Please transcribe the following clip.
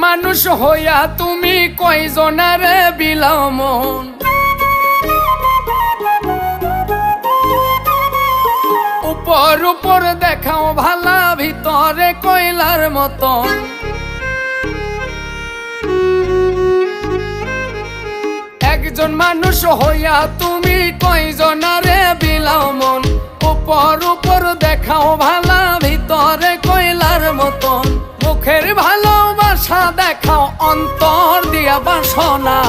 মানুষ হইয়া তুমি কয়জনারে বিলাও মন। উপর উপর দেখাও ভালা, ভিতরে কয়লার মতন। একজন মানুষ হইয়া তুমি কয়জনারে বিলাও মন। উপর উপর দেখাও ভালা, ভিতরে কয়লার মতন। মুখের ভালোবাসা দেখাও, অন্তর দিয়া বাসনা।